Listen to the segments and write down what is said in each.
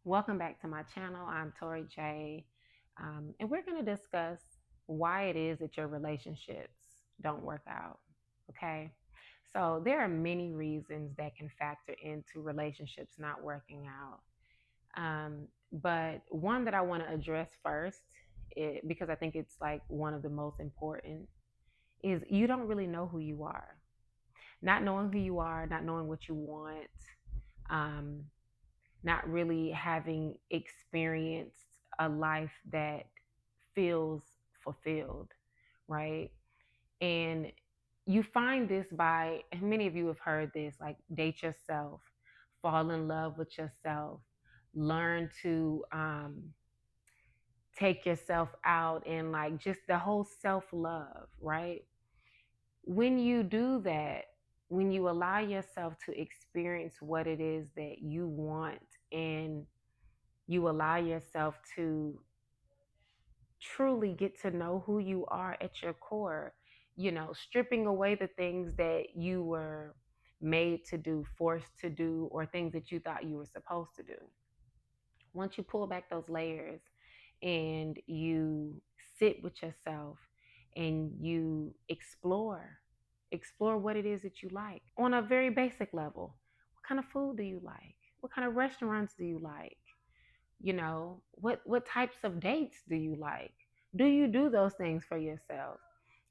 Welcome back to my channel. I'm Tori J, and we're going to discuss why it is that your relationships don't work out. Okay, so there are many reasons that can factor into relationships not working out. But one that I want to address first, because I think it's like one of the most important, is you don't really know who you are. Not knowing who you are, not knowing what you want. Um, Not really having experienced a life that feels fulfilled, right? And you find this by, and many of you have heard this, like date yourself, fall in love with yourself, learn to take yourself out, and like just the whole self love, right? When you do that, when you allow yourself to experience what it is that you want, and you allow yourself to truly get to know who you are at your core, stripping away the things that you were made to do, forced to do, or things that you thought you were supposed to do. Once you pull back those layers and you sit with yourself and you explore what it is that you like on a very basic level. What kind of food do you like? What kind of restaurants do you like? What types of dates do you like? Do you do those things for yourself?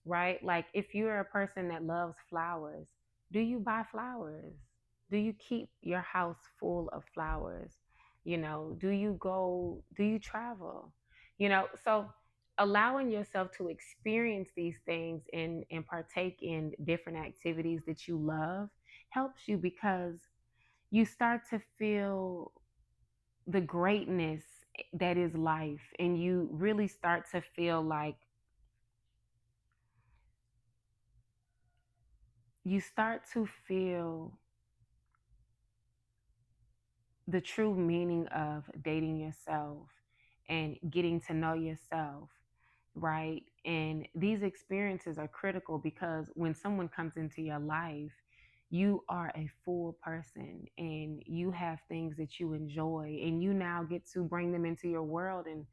Right? Like if you're a person that loves flowers, do you buy flowers? Do you keep your house full of flowers? Do you travel? So allowing yourself to experience these things and partake in different activities that you love helps you, because you start to feel the greatness that is life, and you really start to feel like you start to feel the true meaning of dating yourself and getting to know yourself, right? And these experiences are critical because when someone comes into your life, you are a full person and you have things that you enjoy, and you now get to bring them into your world and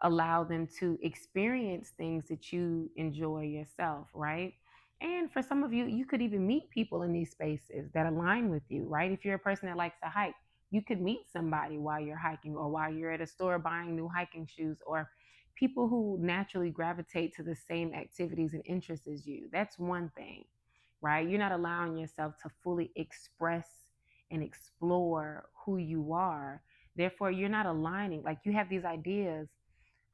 allow them to experience things that you enjoy yourself, right? And for some of you, you could even meet people in these spaces that align with you, right? If you're a person that likes to hike, you could meet somebody while you're hiking, or while you're at a store buying new hiking shoes, or people who naturally gravitate to the same activities and interests as you. That's one thing, right? You're not allowing yourself to fully express and explore who you are. Therefore, you're not aligning. Like you have these ideas,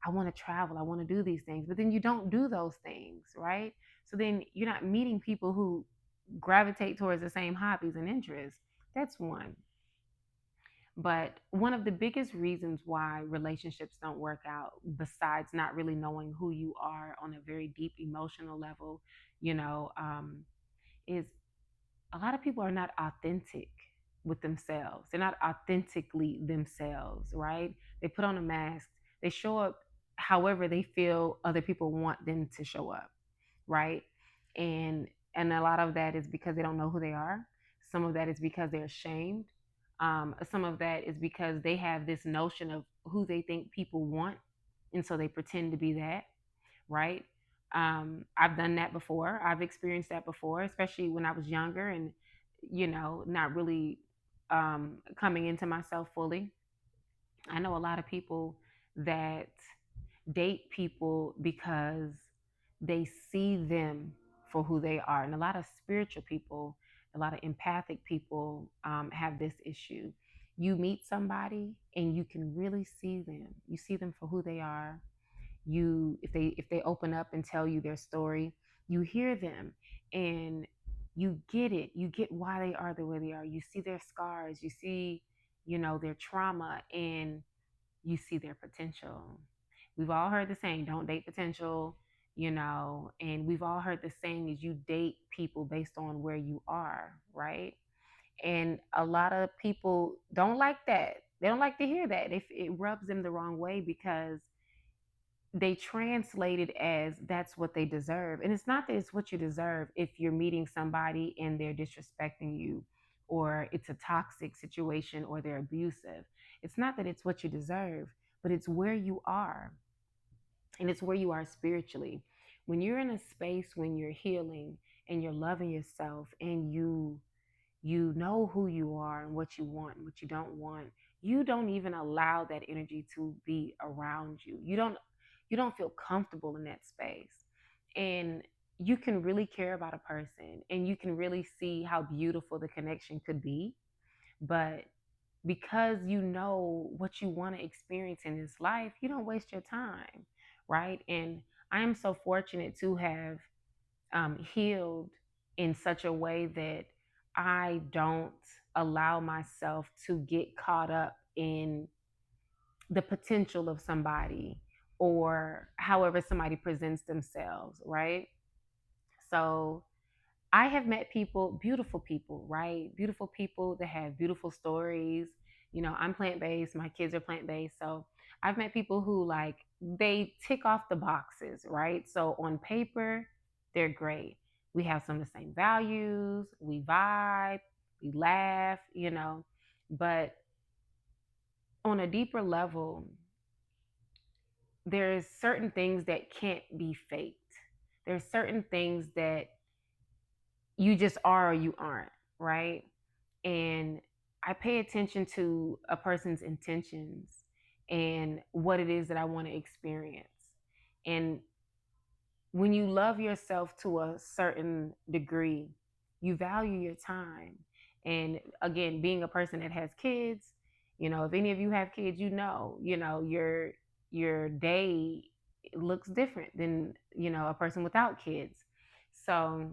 I want to travel, I want to do these things, but then you don't do those things, right? So then you're not meeting people who gravitate towards the same hobbies and interests. That's one. But one of the biggest reasons why relationships don't work out, besides not really knowing who you are on a very deep emotional level, you know, um, is a lot of people are not authentic with themselves. They're not authentically themselves, right? They put on a mask. They show up however they feel other people want them to show up, right? And and a lot of that is because they don't know who they are. Some of that is because they're ashamed. Some of that is because they have this notion of who they think people want, and so they pretend to be that, right? I've done that before. I've experienced that before, especially when I was younger and, not really coming into myself fully. I know a lot of people that date people because they see them for who they are. And a lot of spiritual people, a lot of empathic people have this issue. You meet somebody and you can really see them. You see them for who they are. You, if they open up and tell you their story, you hear them and you get it. You get why they are the way they are. You see their scars. You see, their trauma, and you see their potential. We've all heard the saying, don't date potential, and we've all heard the saying is you date people based on where you are, right? And a lot of people don't like that. They don't like to hear that. If it rubs them the wrong way, because they translate it as that's what they deserve. And it's not that it's what you deserve if you're meeting somebody and they're disrespecting you, or it's a toxic situation or they're abusive. It's not that it's what you deserve, but it's where you are, and it's where you are spiritually. When you're in a space when you're healing and you're loving yourself, and you know who you are and what you want and what you don't want, you don't even allow that energy to be around you. You don't feel comfortable in that space. And you can really care about a person, and you can really see how beautiful the connection could be. But because you know what you want to experience in this life, you don't waste your time, right? And I am so fortunate to have healed in such a way that I don't allow myself to get caught up in the potential of somebody or however somebody presents themselves, right? So I have met people, right? Beautiful people that have beautiful stories. You know, I'm plant based, my kids are plant based. So I've met people who, like, they tick off the boxes, right? So on paper, they're great. We have some of the same values, we vibe, we laugh, but on a deeper level, there's certain things that can't be faked. There's certain things that you just are or you aren't, right? And I pay attention to a person's intentions and what it is that I want to experience. And when you love yourself to a certain degree, you value your time. And again, being a person that has kids, if any of you have kids, your day looks different than, a person without kids. So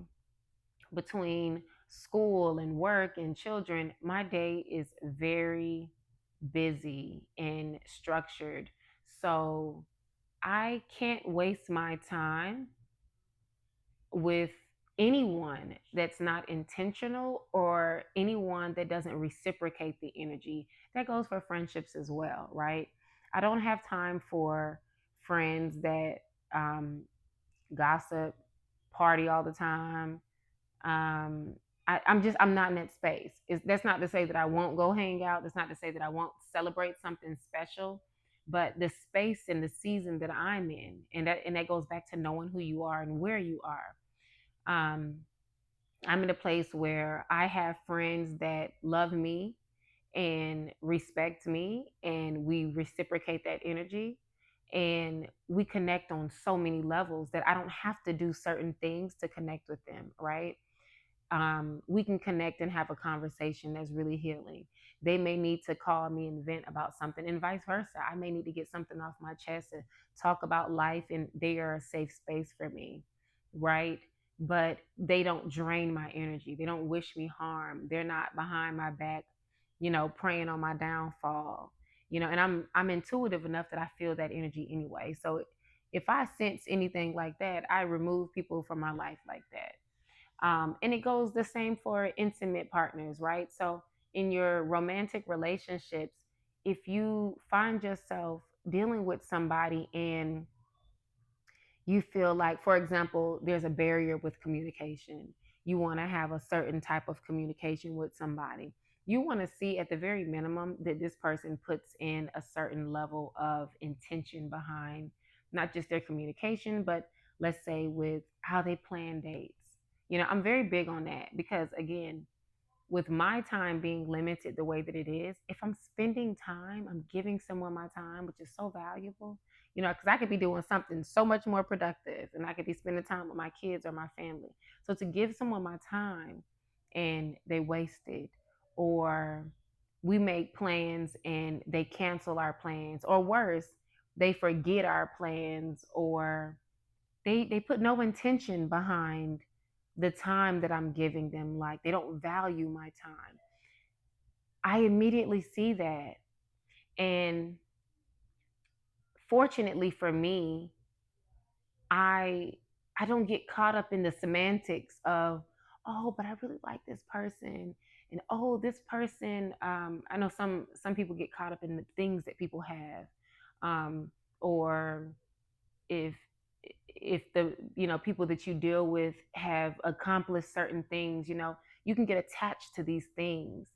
between school and work and children, my day is very busy and structured. So I can't waste my time with anyone that's not intentional, or anyone that doesn't reciprocate the energy. That goes for friendships as well, right? I don't have time for friends that um, gossip, party all the time. um I'm not in that space. That's not to say that I won't go hang out. That's not to say that I won't celebrate something special. But the space and the season that I'm in, and that goes back to knowing who you are and where you are. um I'm in a place where I have friends that love me and respect me, and we reciprocate that energy, and we connect on so many levels that I don't have to do certain things to connect with them, right? We can connect and have a conversation that's really healing. They may need to call me and vent about something, and vice versa. I may need to get something off my chest and talk about life, and they are a safe space for me, right? But they don't drain my energy. They don't wish me harm. They're not behind my back, praying on my downfall. And I'm intuitive enough that I feel that energy anyway. So if I sense anything like that, I remove people from my life like that. And it goes the same for intimate partners, right? So in your romantic relationships, if you find yourself dealing with somebody and you feel like, for example, there's a barrier with communication, you want to have a certain type of communication with somebody, you want to see at the very minimum that this person puts in a certain level of intention behind not just their communication, but let's say with how they plan dates. I'm very big on that because, again, with my time being limited the way that it is, if I'm spending time, I'm giving someone my time, which is so valuable, because I could be doing something so much more productive, and I could be spending time with my kids or my family. So to give someone my time and they waste it, or we make plans and they cancel our plans, or worse, they forget our plans, or they put no intention behind the time that I'm giving them. Like, they don't value my time. I immediately see that. And fortunately for me, I I don't get caught up in the semantics of, oh, but I really like this person, and oh, this person. I know some people get caught up in the things that people have, or if the people that you deal with have accomplished certain things. you can get attached to these things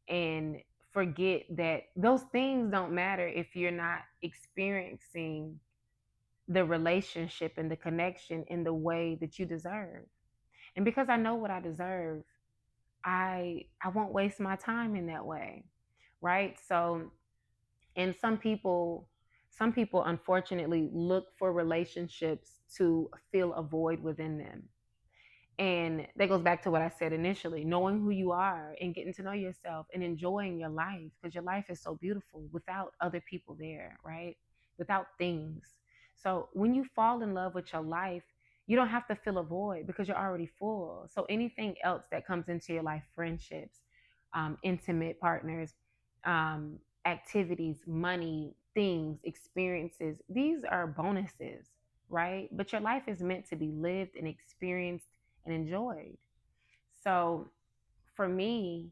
and forget that those things don't matter if you're not experiencing the relationship and the connection in the way that you deserve. And because I know what I deserve, I won't waste my time in that way, right? So, and some people unfortunately look for relationships to fill a void within them. And that goes back to what I said initially, knowing who you are and getting to know yourself and enjoying your life, because your life is so beautiful without other people there, right? Without things. So when you fall in love with your life, you don't have to fill a void because you're already full. So anything else that comes into your life, friendships, intimate partners, activities, money, things, experiences, these are bonuses, right? But your life is meant to be lived and experienced and enjoyed. So for me,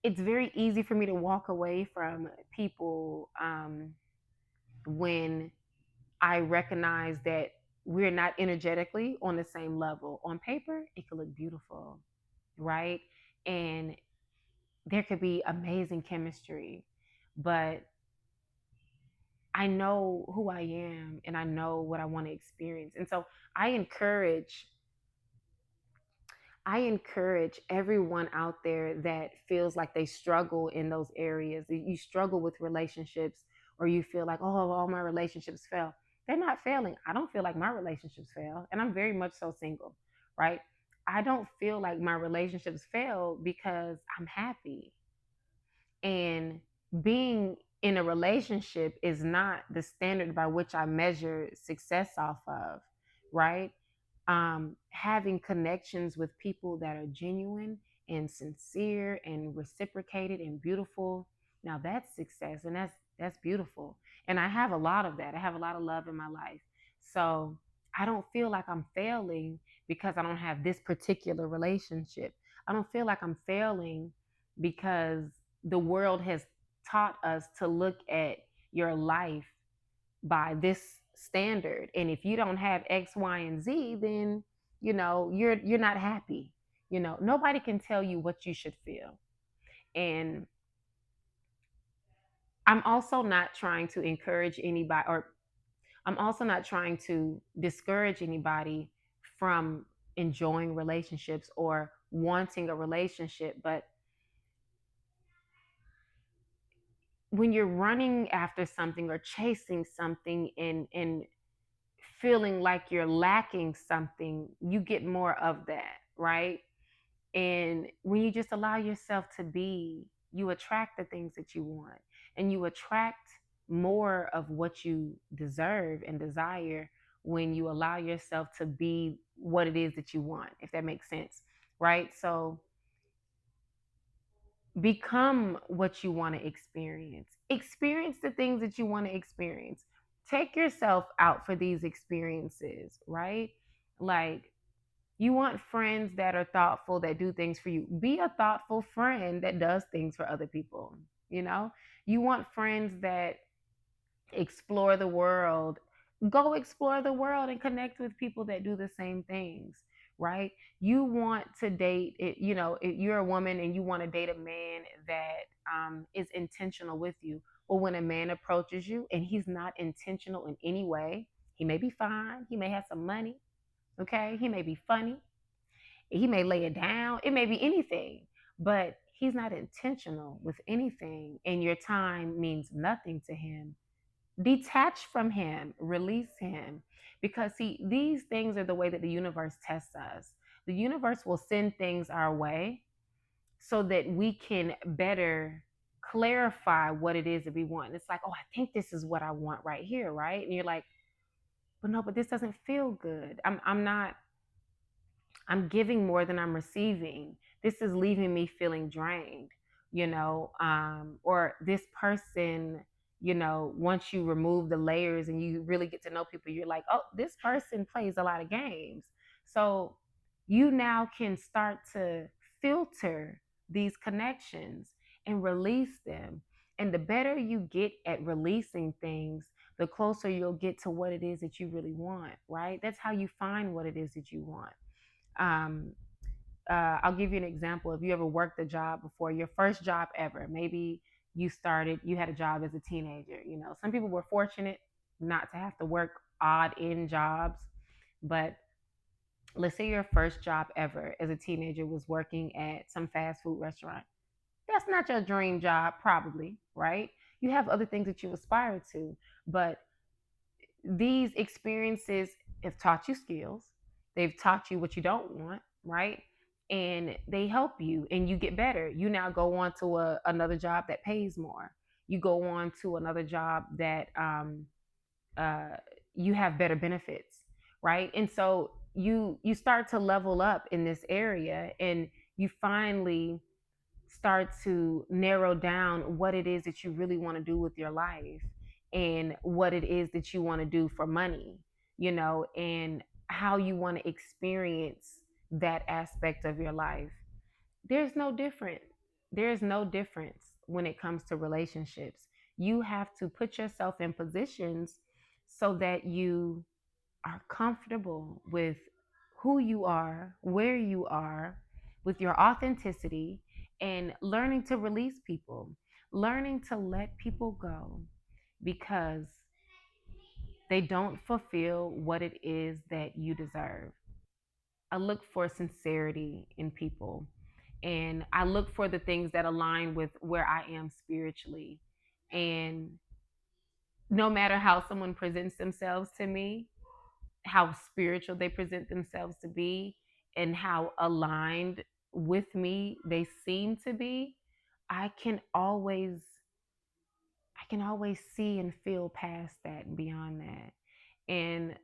it's very easy for me to walk away from people when I recognize that we're not energetically on the same level. On paper, it could look beautiful, right? And there could be amazing chemistry, but I know who I am and I know what I want to experience. And so I encourage I encourage everyone out there that feels like they struggle in those areas. You struggle with relationships, or you feel like, oh, all my relationships fail. They're not failing. I don't feel like my relationships fail. And I'm very much so single, right? I don't feel like my relationships fail because I'm happy. And being in a relationship is not the standard by which I measure success off of, right? Having connections with people that are genuine and sincere and reciprocated and beautiful. Now that's success, and that's beautiful. And I have a lot of that. I have a lot of love in my life. So I don't feel like I'm failing because I don't have this particular relationship. I don't feel like I'm failing because the world has taught us to look at your life by this standard, and if you don't have X, Y, and Z, then you're not happy. Nobody can tell you what you should feel. And I'm also not trying to encourage anybody, or I'm also not trying to discourage anybody from enjoying relationships or wanting a relationship. But when you're running after something or chasing something and feeling like you're lacking something, you get more of that, right? And when you just allow yourself to be, you attract the things that you want, and you attract more of what you deserve and desire when you allow yourself to be what it is that you want, if that makes sense, right? So become what you want to experience the things that you want to experience. Take yourself out for these experiences, right? Like, you want friends that are thoughtful, that do things for you. Be a thoughtful friend that does things for other people. you know you want friends that explore the world. Go explore the world and connect with people that do the same things, right? You want to date it, if you're a woman and you want to date a man that is intentional with you. Well, when a man approaches you and he's not intentional in any way, he may be fine, he may have some money, okay, he may be funny, he may lay it down, it may be anything, but he's not intentional with anything, and your time means nothing to him. Detach from him, release him. Because, see, these things are the way that the universe tests us. The universe will send things our way so that we can better clarify what it is that we want. It's like, oh, I think this is what I want right here, right? And you're like, but no, but this doesn't feel good. I'm giving more than I'm receiving. This is leaving me feeling drained, or this person, once you remove the layers and you really get to know people, you're like, oh, this person plays a lot of games. So you now can start to filter these connections and release them. And the better you get at releasing things, the closer you'll get to what it is that you really want, right? That's how you find what it is that you want. um, I'll give you an example. If you ever worked a job before, your first job ever, maybe you had a job as a teenager. Some people were fortunate not to have to work odd end jobs, but let's say your first job ever as a teenager was working at some fast food restaurant. That's not your dream job, probably, right? You have other things that you aspire to, but these experiences have taught you skills. They've taught you what you don't want, right? And they help you and you get better. You now go on to another job that pays more. You go on to another job that uh, you have better benefits, right? And so you start to level up in this area, and you finally start to narrow down what it is that you really want to do with your life, and what it is that you want to do for money, and how you want to experience that aspect of your life. There's no different. There's no difference when it comes to relationships. You have to put yourself in positions so that you are comfortable with who you are, where you are, with your authenticity, and learning to release people, learning to let people go because they don't fulfill what it is that you deserve. I look for sincerity in people, and I look for the things that align with where I am spiritually. And no matter how someone presents themselves to me, how spiritual they present themselves to be, and how aligned with me they seem to be, I can always I can always see and feel past that and beyond that. And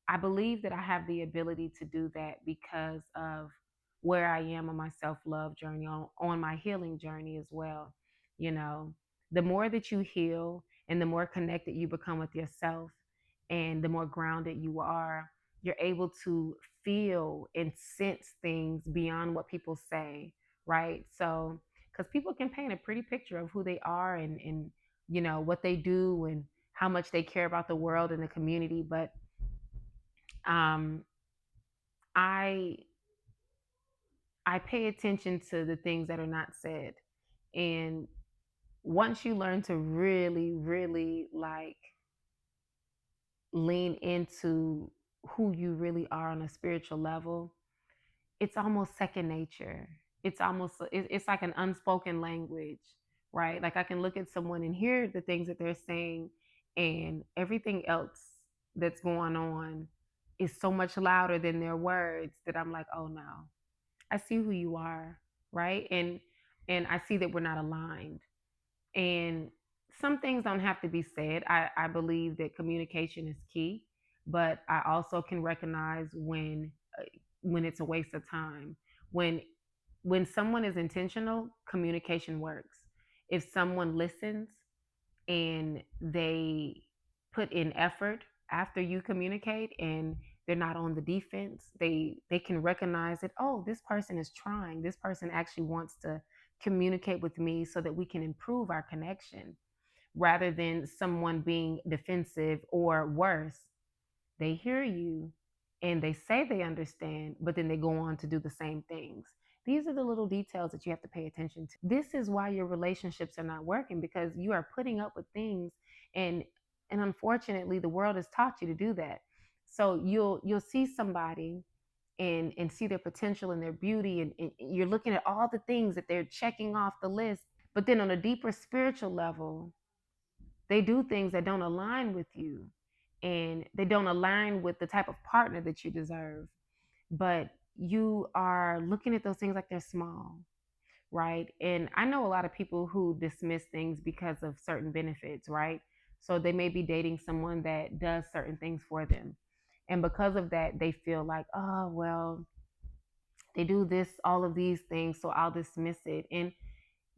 I believe that I have the ability to do that because of where I am on my self love journey, on my healing journey as well. You know, the more that you heal and the more connected you become with yourself and the more grounded you are, you're able to feel and sense things beyond what people say, right? So, because people can paint a pretty picture of who they are, and what they do and how much they care about the world and the community, but um, I I pay attention to the things that are not said. And once you learn to really, really like lean into who you really are on a spiritual level, it's almost second nature. It's like an unspoken language, right? Like I can look at someone and hear the things that they're saying, and everything else that's going on is so much louder than their words that I'm like, oh no, I see who you are, right? And I see that we're not aligned. And some things don't have to be said. I believe that communication is key, but I also can recognize when it's a waste of time. When when someone is intentional, communication works. If someone listens and they put in effort after you communicate, and they're not on the defense, they can recognize that, oh, this person is trying, this person actually wants to communicate with me so that we can improve our connection, rather than someone being defensive, or worse, they hear you and they say they understand, but then they go on to do the same things. These are the little details that you have to pay attention to. This is why your relationships are not working, because you are putting up with things, and unfortunately the world has taught you to do that. So you'll see somebody and see their potential and their beauty, and you're looking at all the things that they're checking off the list, but then on a deeper spiritual level, they do things that don't align with you, and they don't align with the type of partner that you deserve. But you are looking at those things like they're small, right? And I know a lot of people who dismiss things because of certain benefits, right? So they may be dating someone that does certain things for them. And because of that, they feel like, oh, well, they do this, all of these things, so I'll dismiss it. And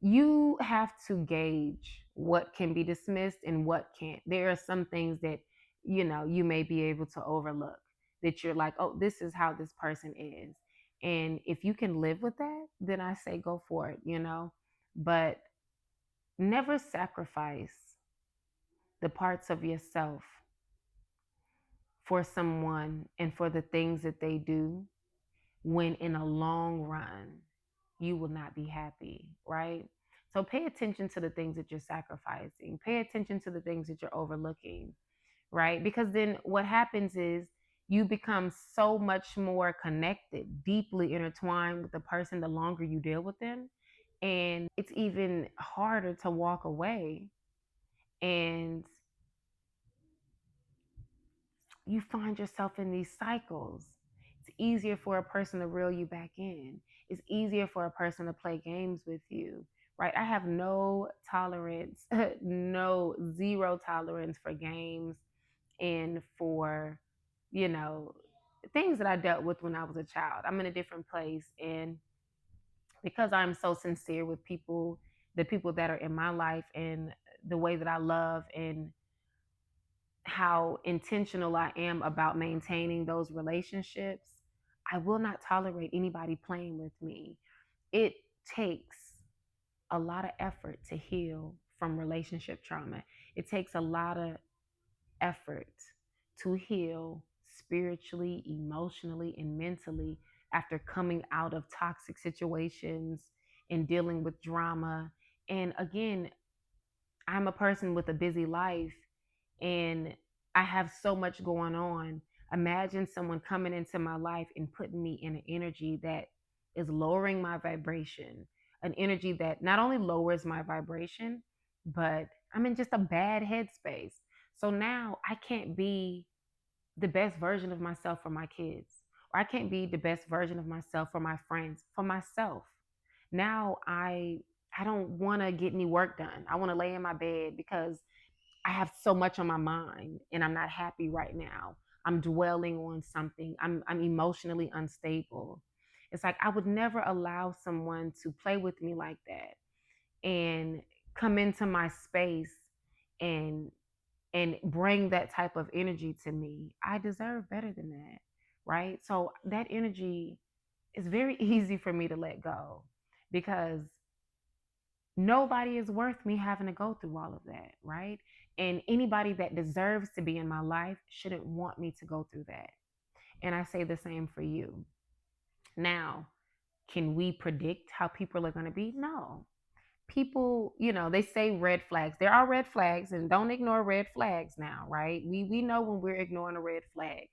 you have to gauge what can be dismissed and what can't. There are some things that you may be able to overlook, that you're like, oh, this is how this person is. And if you can live with that, then I say go for it. But never sacrifice the parts of yourself for someone and for the things that they do, when in a long run you will not be happy, right? So pay attention to the things that you're sacrificing. Pay attention to the things that you're overlooking, right? Because then what happens is you become so much more connected, deeply intertwined with the person the longer you deal with them. And it's even harder to walk away. And you find yourself in these cycles. It's easier for a person to reel you back in. It's easier for a person to play games with you, right? I have no tolerance, no zero tolerance for games and for, you know, things that I dealt with when I was a child. I'm in a different place. And because I'm so sincere with people, the people that are in my life and the way that I love and how intentional I am about maintaining those relationships, I will not tolerate anybody playing with me. It takes a lot of effort to heal from relationship trauma. It takes a lot of effort to heal spiritually, emotionally, and mentally after coming out of toxic situations and dealing with drama. And again, I'm a person with a busy life and I have so much going on. Imagine someone coming into my life and putting me in an energy that is lowering my vibration, an energy that not only lowers my vibration, but I'm in just a bad headspace. So now I can't be the best version of myself for my kids, or I can't be the best version of myself for my friends, for myself. Now I don't want to get any work done. I want to lay in my bed because I have so much on my mind and I'm not happy right now. I'm dwelling on something. I'm emotionally unstable. It's like I would never allow someone to play with me like that and come into my space and bring that type of energy to me. I deserve better than that, right? So that energy is very easy for me to let go because nobody is worth me having to go through all of that, right? And anybody that deserves to be in my life shouldn't want me to go through that. And I say the same for you. Now, can we predict how people are going to be? No. People, they say red flags. There are red flags, and don't ignore red flags now, right? We know when we're ignoring a red flag.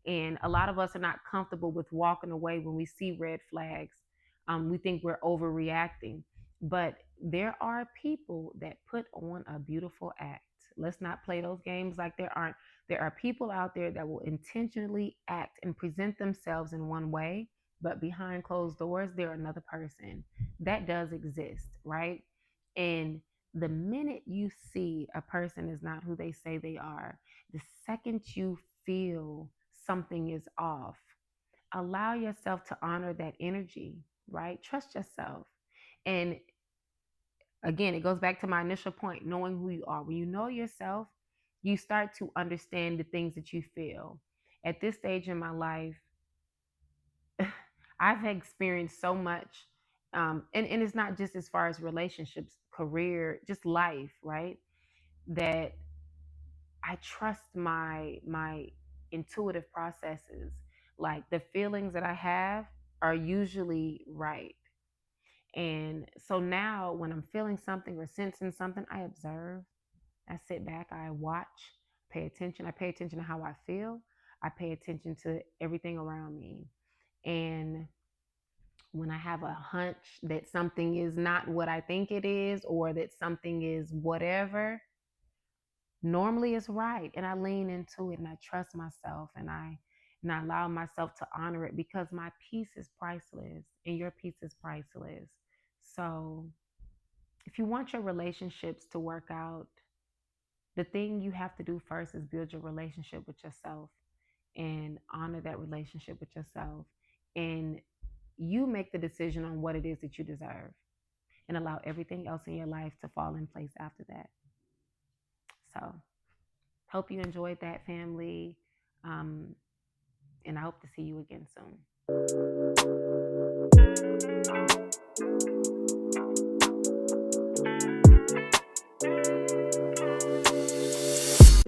And a lot of us are not comfortable with walking away when we see red flags. We think we're overreacting. But there are people that put on a beautiful act. Let's not play those games like there aren't. There are people out there that will intentionally act and present themselves in one way, but behind closed doors, they're another person. That does exist, right? And the minute you see a person is not who they say they are, the second you feel something is off, allow yourself to honor that energy, right? Trust yourself. And again, it goes back to my initial point, knowing who you are. When you know yourself, you start to understand the things that you feel. At this stage in my life, I've experienced so much. And it's not just as far as relationships, career, just life, right? That I trust my intuitive processes. Like the feelings that I have are usually right. And so now when I'm feeling something or sensing something, I observe, I sit back, I watch, pay attention. I pay attention to how I feel. I pay attention to everything around me. And when I have a hunch that something is not what I think it is or that something is whatever, normally it's right. And I lean into it and I trust myself and I allow myself to honor it because my peace is priceless and your peace is priceless. So if you want your relationships to work out, the thing you have to do first is build your relationship with yourself and honor that relationship with yourself. And you make the decision on what it is that you deserve and allow everything else in your life to fall in place after that. So, hope you enjoyed that, family. Um, and I hope to see you again soon.